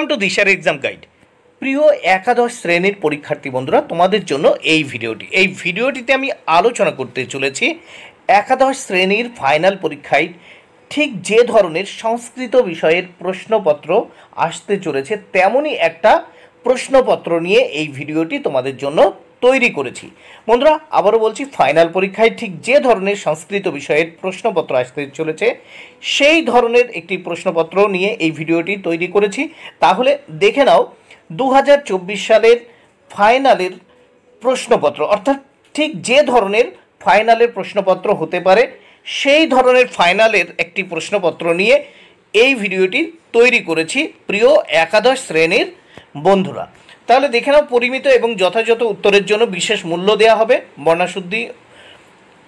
Welcome to দিশার exam guide. প্রিয় একাদশ শ্রেণীর পরীক্ষার্থী বন্ধুরা, তোমাদের জন্য এই ভিডিওটিতে আমি আলোচনা করতে চলেছি একাদশ শ্রেণীর ফাইনাল পরীক্ষায় ঠিক যে ধরনের সংস্কৃত বিষয়ের প্রশ্নপত্র আসতে চলেছে তেমনই একটা প্রশ্নপত্র নিয়ে এই ভিডিওটি তোমাদের জন্য তৈরি করেছি। বন্ধুরা, আবারও বলছি, ফাইনাল পরীক্ষায় ঠিক যে ধরনের সংস্কৃত বিষয়ের প্রশ্নপত্র আসতে চলেছে সেই ধরনের একটি প্রশ্নপত্র নিয়ে এই ভিডিওটি তৈরি করেছি। তাহলে দেখে নাও 2024 সালের ফাইনালের প্রশ্নপত্র, অর্থাৎ ঠিক যে ধরনের ফাইনালের প্রশ্নপত্র হতে পারে সেই ধরনের ফাইনালের একটি প্রশ্নপত্র নিয়ে এই ভিডিওটি তৈরি করেছি প্রিয় একাদশ শ্রেণীর বন্ধুরা। তাহলে দেখে নাও, পরিমিত এবং যথাযথ উত্তরের জন্য বিশেষ মূল্য দেওয়া হবে। বর্ণশুদ্ধি,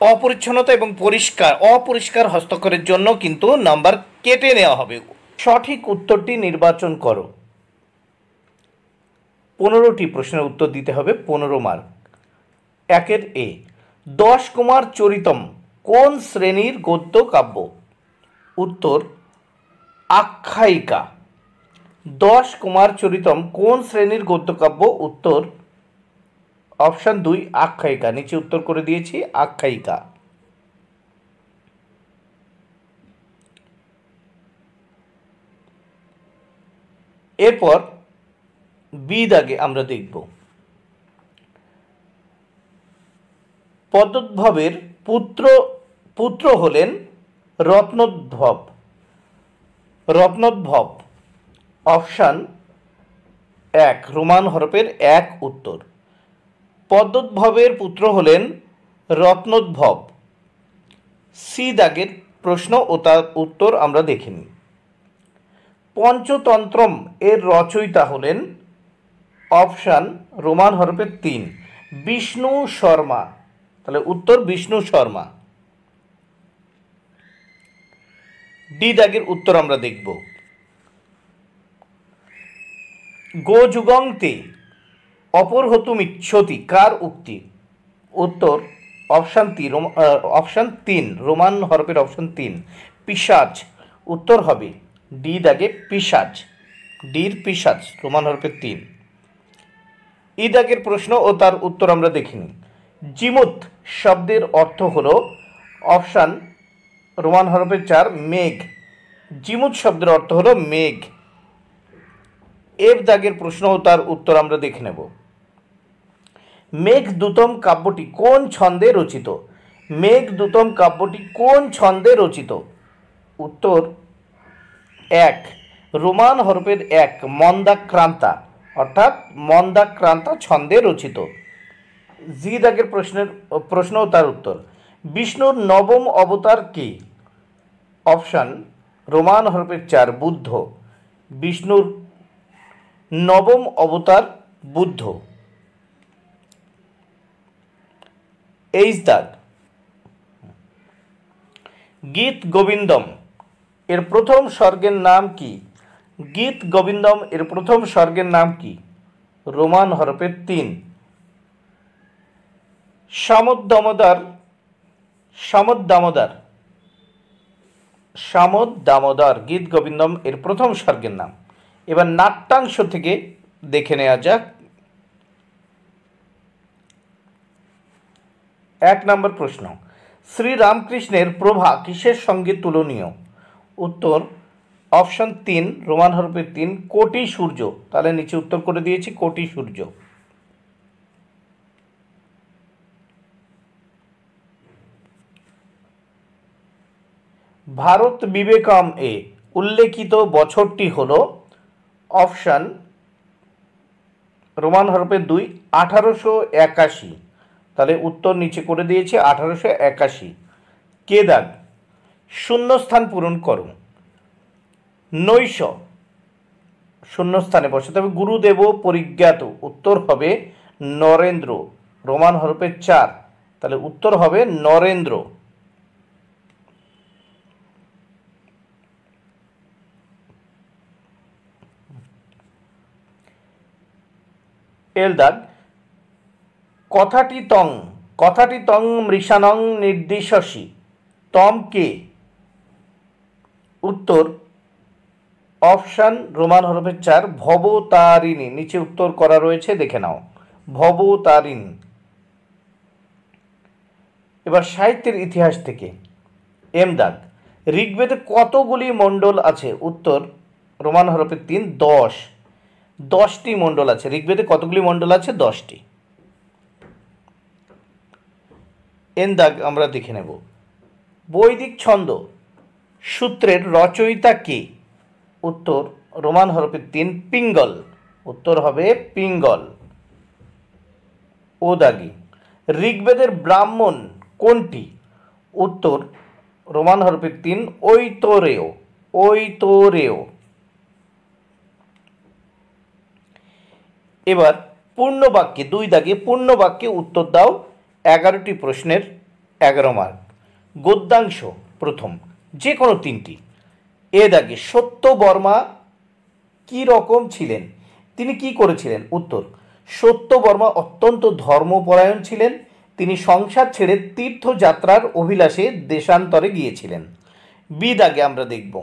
অপরিচ্ছন্নতা এবং অপরিষ্কার হস্তাক্ষরের জন্য কিন্তু নাম্বার কেটে নেওয়া হবে। সঠিক উত্তরটি নির্বাচন করো। 15টি প্রশ্নের উত্তর দিতে হবে, 15 মার্ক। একের এ, 10 কুমার চরিতম কোন শ্রেণীর গদ্য কাব্য? উত্তর আখ্যায়িকা। 10 কুমার চরিতম কোন শ্রেণীর গদ্যকাব্য? উত্তর অপশান 2 আখ্যায়িকা। নিচে উত্তর করে দিয়েছি, আখ্যায়িকা। এরপর বি দাগে আমরা দেখব, পদ্মোদ্ভবের পুত্র হলেন রত্নোদ্ভব। অপশান 1 রোমান হরফের 1 উত্তর। পদ্মোদ্ভবের পুত্র হলেন রত্নোদ্ভব। সি দাগের প্রশ্ন ও তার উত্তর আমরা দেখে নিই। পঞ্চতন্ত্রম এর রচয়িতা হলেন অপশান রোমান হরফের 3 বিষ্ণু শর্মা। তাহলে উত্তর বিষ্ণু শর্মা। ডি দাগের উত্তর আমরা দেখব, গোযুগন্তে অপরহতুমিচ্ছতি কার উক্তি? উত্তর অপশান 3 রোমান হরফের অপশান 3 পিশাচ। উত্তর হবে ডি দাগে পিশাচ। ডির পিশাচ, রোমান হরফের 3। ই দাগের প্রশ্ন ও তার উত্তর আমরা দেখিনি। জিমুত শব্দের অর্থ হলো অপশান রোমান হরফের 4 মেঘ। জিমুত শব্দের অর্থ হলো মেঘ। এফ দাগের প্রশ্ন ও তার উত্তর আমরা দেখে নেব। মেঘদূতম কাব্যটি কোন ছন্দে রচিত? মেঘদূতম কাব্যটি কোন ছন্দে রচিত? উত্তর 1 রোমান হরফের 1 মন্দাক্রান্তা, অর্থাৎ মন্দাক্রান্তা ছন্দে রচিত। জি দাগের প্রশ্ন ও তার উত্তর, বিষ্ণুর নবম অবতার কি? অপশান রোমান হরফের 4 বুদ্ধ। বিষ্ণুর নবম অবতার বুদ্ধ। এইচ দাগ, গীত গোবিন্দম এর প্রথম স্বর্গের নাম কি? গীত গোবিন্দম এর প্রথম স্বর্গের নাম কি? রোমান হরফের 3 দামোদর গীত গোবিন্দম এর প্রথম স্বর্গের নাম। এবার নাট্যাংশ থেকে দেখে নেওয়া যাক। 1 নম্বর প্রশ্ন, শ্রীরামকৃষ্ণের প্রভা কিসের সঙ্গে তুলনীয়? উত্তর অপশান 3 রোমান হরফের 3 কোটি সূর্য। তাহলে নিচে উত্তর করে দিয়েছি, কোটি সূর্য। ভারত বিবেকম এ উল্লেখিত বছরটি হল অপশান রোমান হরফের 2 1881। তাহলে উত্তর নিচে করে দিয়েছি 1881। কে দাগ, শূন্যস্থান পূরণ করো। নৈশ শূন্যস্থানে বসাতে হবে গুরুদেব পরিজ্ঞাত। উত্তর হবে নরেন্দ্র, রোমান হরফের 4। তাহলে উত্তর হবে নরেন্দ্র। এল দাগ, কথাটি তং মৃষানং নির্দিশসি তম কে? উত্তর অপশান রোমান হরফের 4 ভবতারিণী। নিচে উত্তর করা রয়েছে, দেখে নাও, ভবতারিণী। এবার সাহিত্যের ইতিহাস থেকে এম দাগ, ঋগ্বেদে কতগুলি মণ্ডল আছে? উত্তর রোমান হরফের 3 10। 10টি মণ্ডল আছে। ঋগ্বেদে কতগুলি মণ্ডল আছে? 10টি। এন দাগ আমরা দেখে নেব। বৈদিক ছন্দ সূত্রের রচয়িতা কে? উত্তর রোমান হরফের 3 পিঙ্গল। উত্তর হবে পিঙ্গল। ও দাগি, ঋগ্বেদের ব্রাহ্মণ কোনটি? উত্তর রোমান হরফের 3 ঐতরেয়। ঐতরেয়। এবার পূর্ণ বাক্যে 2 দাগে পূর্ণ বাক্যে উত্তর দাও 11টি প্রশ্নের 11 মার্ক। গদ্যাংশ প্রথম, যে কোনো 3টি। এ দাগে সত্যবর্মা কি রকম ছিলেন? তিনি কি করেছিলেন? উত্তর সত্যবর্মা অত্যন্ত ধর্মপরায়ণ ছিলেন। তিনি সংসার ছেড়ে তীর্থযাত্রার অভিলাষে দেশান্তরে গিয়েছিলেন। বি দাগে আমরা দেখব,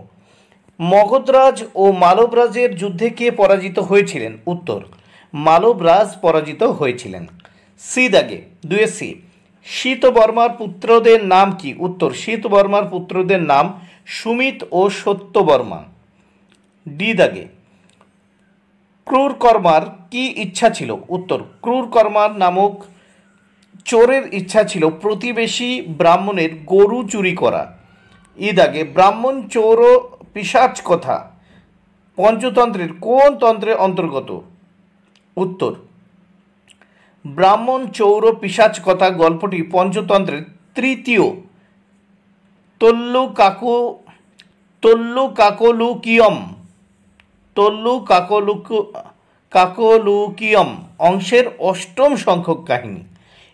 মগধরাজ ও মালবরাজের যুদ্ধে কে পরাজিত হয়েছিলেন? উত্তর মালবরাজ পরাজিত হয়েছিলেন। সি দাগে 2 সি, শীতবর্মার পুত্রদের নাম কি? উত্তর শীতবর্মার পুত্রদের নাম সুমিত ও সত্যবর্মা। ডি দাগে, ক্রূরকর্মার কি ইচ্ছা ছিল? উত্তর ক্রূরকর্মার নামক চোরের ইচ্ছা ছিল প্রতিবেশী ব্রাহ্মণের গরু চুরি করা। ই দাগে, ব্রাহ্মণ চোর ও পিশাচ কথা পঞ্চতন্ত্রের কোন তন্ত্রের অন্তর্গত? উত্তর ব্রাহ্মণ চৌর পিশাচ কথা গল্পটি পঞ্চতন্ত্রের তৃতীয় তল্লুকাকলুকিয়ম অংশের 8ম সংখ্যক কাহিনী।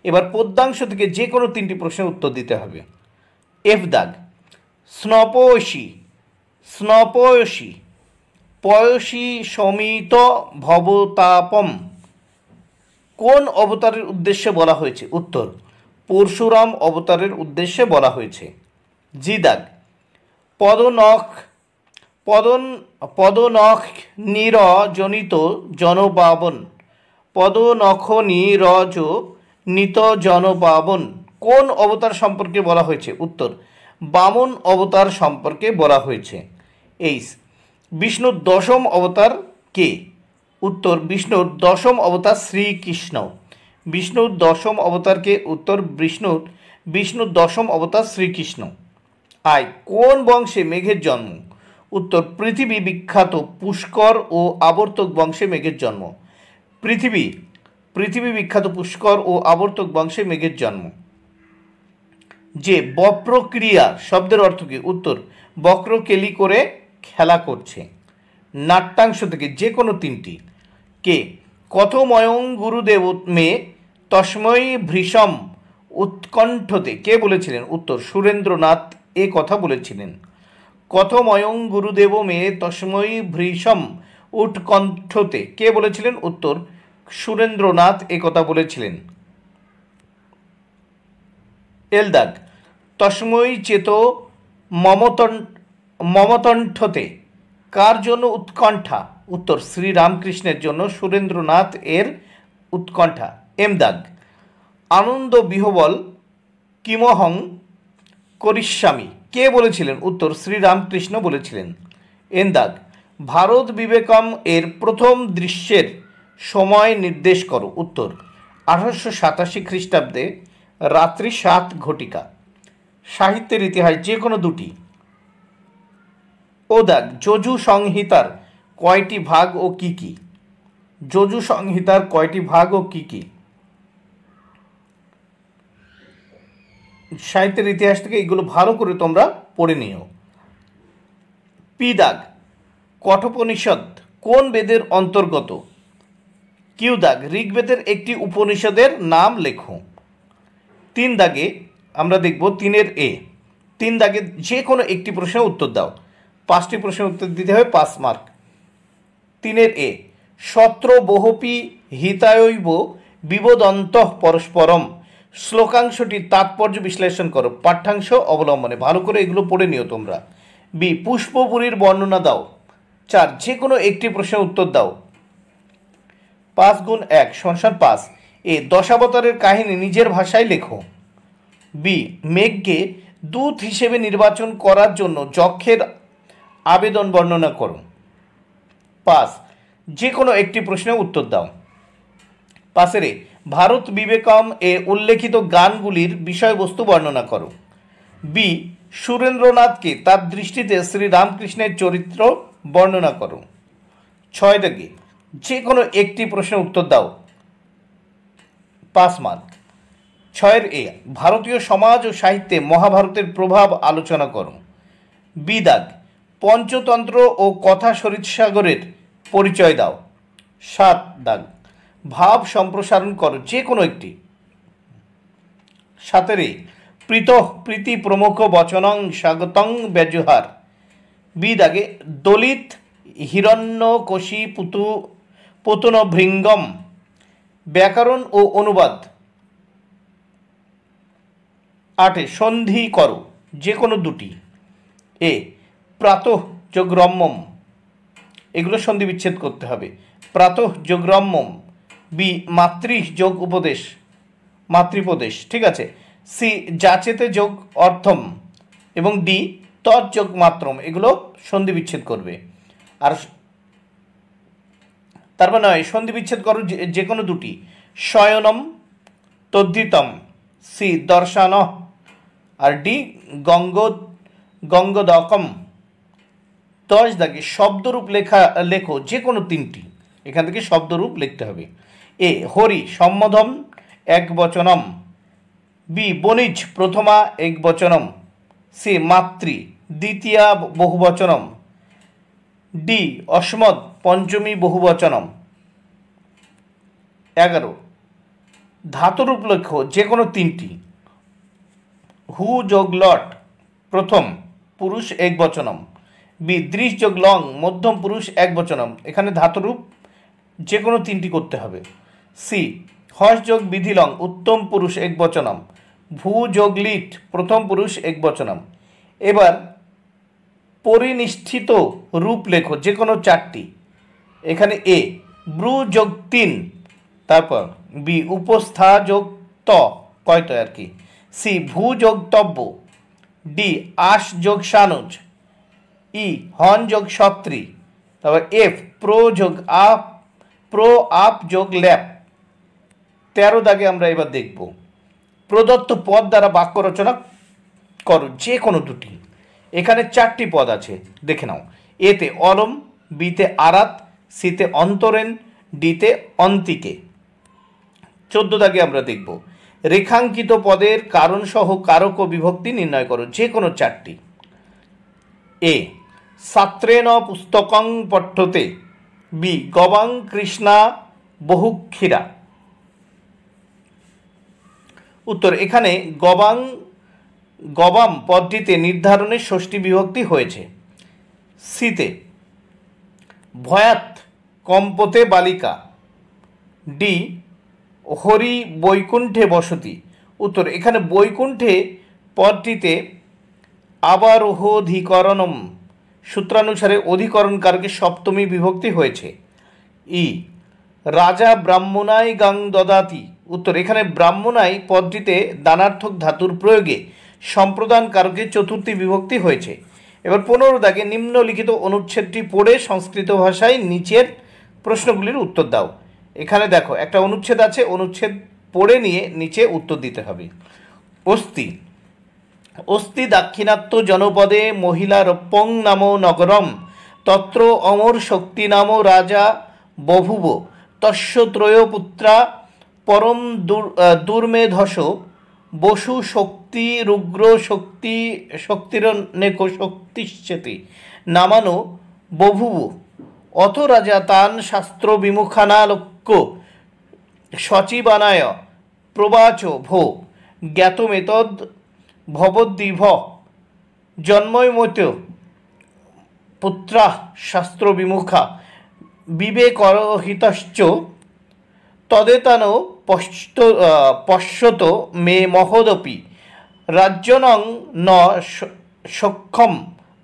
এবার পদ্যাংশ থেকে যে কোনো 3টি প্রশ্নের উত্তর দিতে হবে। এফ দাগ, স্নপয়সী স্নপয়সী পয়সী সমিত ভবতাপম কোন অবতারের উদ্দেশ্যে বলা হয়েছে? উত্তর পরশুরাম অবতারের উদ্দেশ্যে বলা হয়েছে। জি দাগ, পদনখ নিরজনিত জনপাবন পদনখ নিরজনিত জনপাবন কোন অবতার সম্পর্কে বলা হয়েছে? উত্তর বামন অবতার সম্পর্কে বলা হয়েছে। এইস, বিষ্ণুর 10ম অবতার কে? উত্তর বিষ্ণুর 10ম অবতার শ্রীকৃষ্ণ। বিষ্ণুর 10ম অবতার কে? উত্তর বিষ্ণুর 10ম অবতার শ্রীকৃষ্ণ। আয়, কোন বংশে মেঘের জন্ম? উত্তর পৃথিবী বিখ্যাত পুষ্কর ও আবর্তক বংশে মেঘের জন্ম। পৃথিবী বিখ্যাত পুষ্কর ও আবর্তক বংশে মেঘের জন্ম। যে বপ্রক্রিয়া শব্দের অর্থ কি? উত্তর বক্রকেলি করে খেলা করছে। নাট্যাংশ থেকে যে কোনো 3টি। কে কথময়ং গুরুদেব মে তস্মৈ ভৃশম উৎকণ্ঠতে কে বলেছিলেন? উত্তর সুরেন্দ্রনাথ এ কথা বলেছিলেন। কথময়ং গুরুদেব মে তস্মৈ ভৃশম উৎকণ্ঠতে কে বলেছিলেন? উত্তর সুরেন্দ্রনাথ এ কথা বলেছিলেন। এল দাগ, তস্মৈ চেত মমতণ্ঠতে কার জন্য উৎকণ্ঠা? উত্তর শ্রীরামকৃষ্ণের জন্য সুরেন্দ্রনাথ এর উৎকণ্ঠা। এম দাগ, আনন্দ বিহবল কিমহং করিষ্যামি কে বলেছিলেন? উত্তর শ্রীরামকৃষ্ণ বলেছিলেন। এন দাগ, ভারত বিবেকম এর প্রথম দৃশ্যের সময় নির্দেশ করো। উত্তর 1887 খ্রিস্টাব্দে রাত্রি 7 ঘটিকা। সাহিত্যের ইতিহাস যে কোনো 2টি। ও দাগ, যজু সংহিতার কয়টি ভাগ ও কি কি? যজু সংহিতার কয়টি ভাগ ও কি কি? সাহিত্যের ইতিহাস থেকে এগুলো ভালো করে তোমরা পড়ে নিও। পি দাগ, কঠোপনিষদ কোন বেদের অন্তর্গত? কিউ দাগ, ঋগ্বেদের একটি উপনিষদের নাম লেখো। 3 দাগে আমরা দেখব 3 এ। 3 দাগে যে কোনো একটি প্রশ্নের উত্তর দাও। 5টি প্রশ্নের উত্তর দিতে হবে 5 মার্ক। 3 এ, সত্র বহুপি হিতায়ৈব বিবোদন্তঃ পরস্পরম শ্লোকাংশটির তাৎপর্য বিশ্লেষণ করো পাঠ্যাংশ অবলম্বনে। ভালো করে এগুলো পড়ে নিও তোমরা। বি, পুষ্পপুরীর বর্ণনা দাও। 4 যে কোনো একটি প্রশ্নের উত্তর দাও। 5 গুণ 1 সমান 5। এ দশাবতারের কাহিনী নিজের ভাষায় লেখো। বি মেঘকে দূত হিসেবে নির্বাচন করার জন্য যক্ষের আবেদন বর্ণনা করো। 5 যে কোনো একটি প্রশ্নের উত্তর দাও। 5 ভারত বিবেকম এ উল্লেখিত গানগুলির বিষয়বস্তু বর্ণনা করো। বি সুরেন্দ্রনাথকে তার দৃষ্টিতে শ্রীরামকৃষ্ণের চরিত্র বর্ণনা করো। 6 যে কোনো একটি প্রশ্নের উত্তর দাও। 5 মার্ক। 6 ভারতীয় সমাজ ও সাহিত্যে মহাভারতের প্রভাব আলোচনা করো। বি পঞ্চতন্ত্র ও কথা সরিৎসাগরের পরিচয় দাও। 7 ভাব সম্প্রসারণ করো যে কোনো একটি। 7 প্রীতি প্রমুখ বচনং স্বাগতং ব্যজহার। বি দলিত হিরণ্যকশী পুতন ভৃঙ্গম। ব্যাকরণ ও অনুবাদ। 8 সন্ধি করো যে কোনো দুটি। এ প্রাতঃ যোগ রম্যম, এগুলো সন্ধি বিচ্ছেদ করতে হবে। প্রাতঃ যোগ রম্যম। বি মাতৃ যোগ উপদেশ, মাতৃপদেশ, ঠিক আছে। সি যাচেতে যোগ অর্থম এবং ডি তৎযোগ মাত্রম, এগুলো সন্ধি বিচ্ছেদ করবে। আর তারপর নয় সন্ধি বিচ্ছেদ করো যে কোনো দুটি। শয়নম তদ্ধিতম। সি দর্শন আর ডি গঙ্গোদকম। 10 শব্দরূপ লেখো যে কোনো তিনটি, এখান থেকে শব্দরূপ লিখতে হবে। এ হরি সম্বোধন এক বচনম। বি বণিজ প্রথমা এক বচনম। সি মাতৃ দ্বিতীয়া বহুবচনম। ডি অস্মদ পঞ্চমী বহুবচনম। 11 ধাতুরূপ লেখো যে কোনো তিনটি। হু যোগ লট প্রথম পুরুষ এক বচনম। বি দৃশ যোগ লং মধ্যম পুরুষ এক বচনম, এখানে ধাতুরূপ যে কোনো তিনটি করতে হবে। সি হস যোগ বিধিলং উত্তম পুরুষ এক বচনম। ভূ যোগ লিট প্রথম পুরুষ এক বচনম। এবার পরিনিষ্ঠিত রূপ লেখো যে কোনো চারটি। এখানে এ ব্রু যোগ 3, তারপর বি উপস্থা যোগ ত কয়ত আর কি। সি ভূ যোগ তব্য। ডি আশ যোগ সানুজ। ই হন যোগ সত্রী। তারপর এফ প্রো আপ যোগ ল্যাপ। 13 আমরা এবার দেখব প্রদত্ত পদ দ্বারা বাক্য রচনা করো যে কোনো দুটি। এখানে 4টি পদ আছে, দেখে নাও। এতে অলম, বিতে আরাত, সিতে অন্তরেন, ডিতে অন্তিকে। 14 আমরা দেখব রেখাঙ্কিত পদের কারণ সহ কারক ও বিভক্তি নির্ণয় করো যে কোনো 4টি। এ ছাত্রেণ পুস্তকং পঠ্যতে। বি গবাং কৃষ্ণা বহুক্ষীরা। উত্তর এখানে গবাম পদটিতে নির্ধারণের ষষ্ঠী বিভক্তি হয়েছে। সিতে ভয়াত কম্পতে বালিকা। ডি হরি বৈকুণ্ঠে বসতি। উত্তর এখানে বৈকুণ্ঠে পদটিতে আবারোহধিকরণম সূত্রানুসারে অধিকরণ কারকে সপ্তমী বিভক্তি হয়েছে। ই রাজা ব্রাহ্মণাই গাং দদাতি। উত্তর এখানে ব্রাহ্মণাই পদটিতে দানার্থক ধাতুর প্রয়োগে সম্প্রদান কারকে চতুর্থী বিভক্তি হয়েছে। এবার 15 নিম্নলিখিত অনুচ্ছেদটি পড়ে সংস্কৃত ভাষায় নিচের প্রশ্নগুলির উত্তর দাও। এখানে দেখো একটা অনুচ্ছেদ আছে, অনুচ্ছেদ পড়ে নিয়ে নিচে উত্তর দিতে হবে। অস্তি দাক্ষিণাত্য জনপদে মহিলারপ্পং নাম নগরম তত্র অমর শক্তি নাম রাজা বভুব তস্য ত্রয়োপুত্রা পরম দুর্মেধস বসু শক্তি রুগ্র শক্তিরনেক শক্তিশ্চেতি নামানো বভুব অথ রাজা তান শাস্ত্র বিমুখানালোক্য সচিবানায় প্রবাচ ভো জ্ঞাতমেতদ ভবদ্দিভ জন্ময়মত পুত্রা শাস্ত্র বিমুখা বিবেকরহিতশ্চ তদেতানো পশ্যত মে মহোদপি রাজ্যনং ন সক্ষম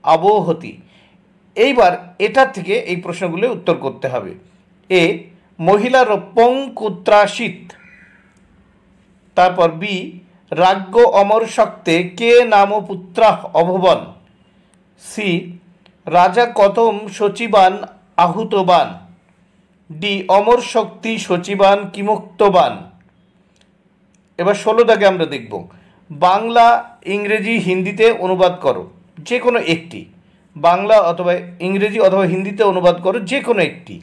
আবহতি। এইবার এটা থেকে এই প্রশ্নগুলো উত্তর করতে হবে। এ মহিলা রূপং কুত্রাসিত, তারপর বি রাজ্ঞ অমর শক্তে কে নাম পুত্রা অভবন, সি রাজা কতম সচিবান আহুতবান, ডি অমর শক্তি সচিবান কিমুক্তবান। এবার 16 দাগে আমরা দেখব বাংলা ইংরেজি হিন্দিতে অনুবাদ করো যে কোনো একটি, বাংলা অথবা ইংরেজি অথবা হিন্দিতে অনুবাদ করো যে কোনো একটি।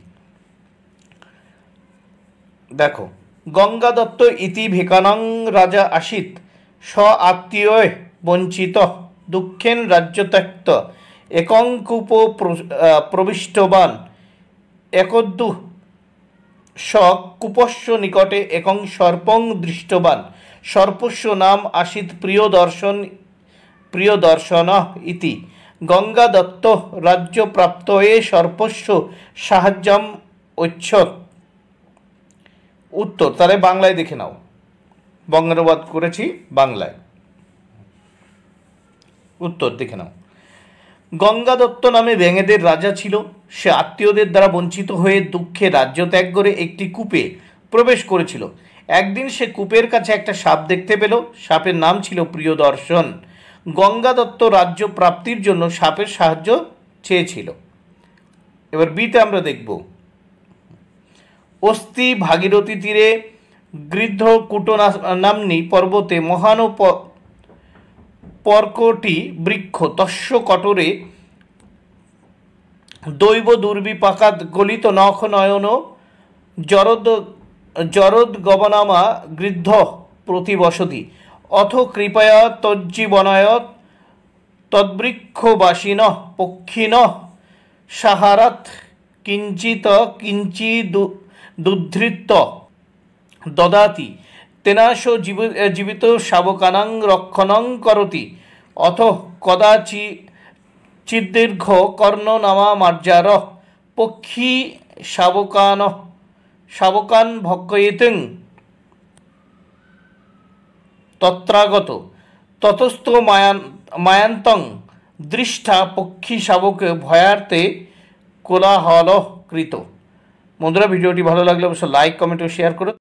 দেখো, গঙ্গা দত্ত ইতি ভিকানং রাজা আসিত স আত্মীয় বঞ্চিত দুঃখেন রাজ্যত্যক্ত একং কূপ প্রবিষ্টবান একদ্দু স কূপস্য নিকটে একং সর্পং দৃষ্টবান সর্পস্য নাম আসিত প্রিয় দর্শন ইতি গঙ্গা দত্ত রাজ্য প্রাপ্তয়ে সর্পস্য সাহায্যম ঐচ্ছত। উত্তর তাহলে বাংলায় দেখে নাও, বঙ্গানুবাদ করেছি বাংলায়। উত্তর দেখে নাও, গঙ্গা দত্ত নামে ব্যাঙেদের রাজা ছিল। সে আত্মীয়দের দ্বারা বঞ্চিত হয়ে দুঃখে রাজ্য ত্যাগ করে একটি কূপে প্রবেশ করেছিল। একদিন সে কূপের কাছে একটা সাপ দেখতে পেল। সাপের নাম ছিল প্রিয়দর্শন। গঙ্গা দত্ত রাজ্য প্রাপ্তির জন্য সাপের সাহায্য চেয়েছিল। এবার বিতে আমরা দেখব অস্তি ভাগীরথী তীরে গৃদ্ধ কুট নাম্নী পর্বতে মহান পর্কটি বৃক্ষ তস্য কটরে দৈব দুর্বিপাকাৎ গলিত নখ নয়ন জরদ গবনামা গৃদ্ধ প্রতিবসতি অথ কৃপয়া তজ্জীবনায় তদ্বৃক্ষবাসিন পক্ষিণ সাহারাত কিঞ্চিদুদ্ধৃত্য দদাতি তেনাশ জীবিত শাবকানাং রক্ষণং করতি অথ কদাচিদীর্ঘ কর্ণনামা মার্জার পক্ষী শাবকান ভক্ষয়েতিং তত্রাগত ততস্থ মায়ান্তং দৃষ্টা পক্ষী শাবক ভয়ার্থে কোলাহল কৃত। বন্ধুরা, ভিডিওটি ভালো লাগলে অবশ্যই লাইক, কমেন্ট ও শেয়ার করো।